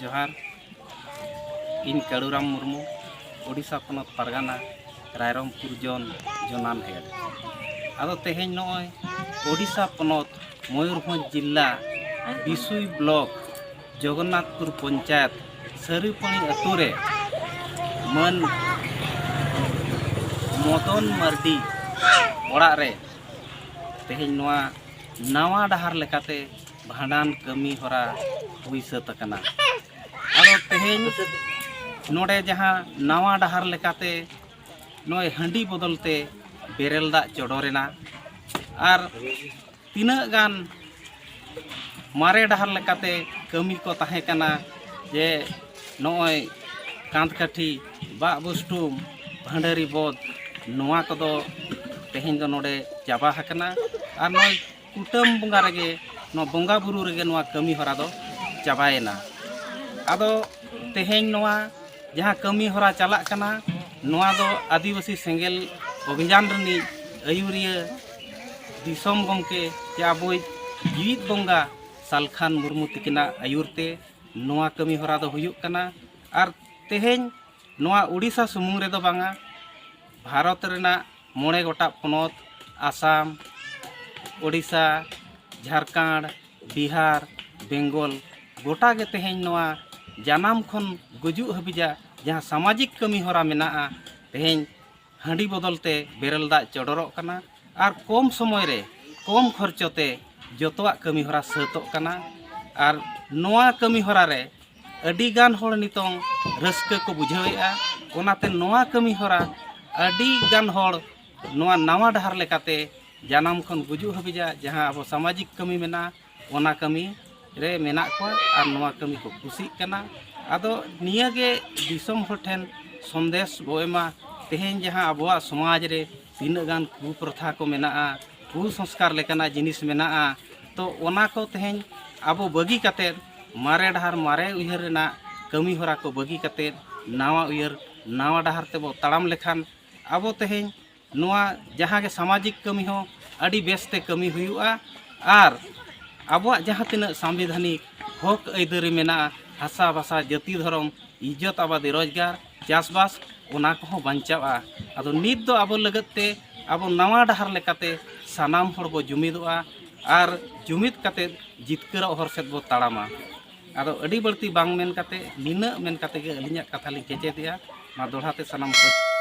जोहार इन काड़ूराम Murmu Odisha पनत Pargana Rairangpur zone जोनान head आदो तेहें नय ओडिशा पनत मयूरभंज जिला बिसुई ब्लॉक जगन्नाथपुर पंचायत सारीपणी अतुरे मन मदन मार्डी ओड़ा रे तेहें नवा नवा डहार लेकाते भांडान कमी हरा हुई सत कना आदो तेहें नोडे जहाँ नवा डहार लेकाते नय हंडी बदलते बेरेल दा चोडोरेना और तीना गान मारे डहार लेकाते कमी को ताहे कना जे नय कांतकाठी बाग बुस्टुम भांडारी बोध नवा कदो तेहें दो नोडे चाबा हकना और नय कुटम बंगा रेगे न बंगा बुरु रेगे नवा कमी हरा दो चाबाएना आदो तेहें नवा जहाँ कमी हरा चला कना नवा दो आदिवासी सेंगेल अभियान रनी आयुरिया दिसोम गंके जे आबो जीवित बंगा सालखान मुर्मू तिकिना आयुरते नवा कमी हरा दो हुयुक कना और तेहें नवा उड़ीसा सुमुंग रे दो बांगा भारत रेना मोड़े गोटा पनत आसाम ओडिशा झारखंड बिहार बेंगल गोटा के तेहें नवा जानाम खन गुजुग हबिजा जहाँ सामाजिक कमी हरा मेना तेहें हांडी बदलते बेरल दा चोडोरक कना और कम समय रे कम खर्चते जोतोआ कमी हरा सतोक कना और नवा कमी हरा रे अडी गान होड़ नितों रस्का को बुझावेआ ओनाते नवा कमी हरा अडी गान होड़ नवा नवा डहार लेकाते जानाम खन गुजुग हबिजा जहाँ अब सामाजिक कमी मेना ओना कमी रे मेना को और नवा कमी को कुसी कना आदो निया गे दिसम हर ठेन संदेश बोएमा तेहें जहाँ अबुआ समाज रे तीना गान कुप्रथा को मेना कुसंस्कार लेकाना जिनिस मेना तो ओना को तेहें आबो बगी काते मारे डहार मारे उयहर रेना कमी हरा को बगी काते नावा उयहर नावा डहार तेबो ताड़ाम लेखान आबो तेहें नवा जहाँ के सामाजिक कमी हो अड़ी बेसते कमी हुआ और आबुआ जहाँ तीना संविधानिक हक आइदारी मेना हासा भाषा जाति धर्म इज्जत आबादी रोजगार चाषबास ओना को बांचावा आदो नित दो आबो लगते आबो नवा डहार लेकाते सानाम हर बो जुमिदोआ और जुमिद काते जितकर हर सेद बो ताड़ामा आदो अड़ी बड़ती बांग मेन काते निना मेन काते गे अलिᱧᱟᱜ कथा लिंग केचेदिया मा दोढ़ाते सानाम को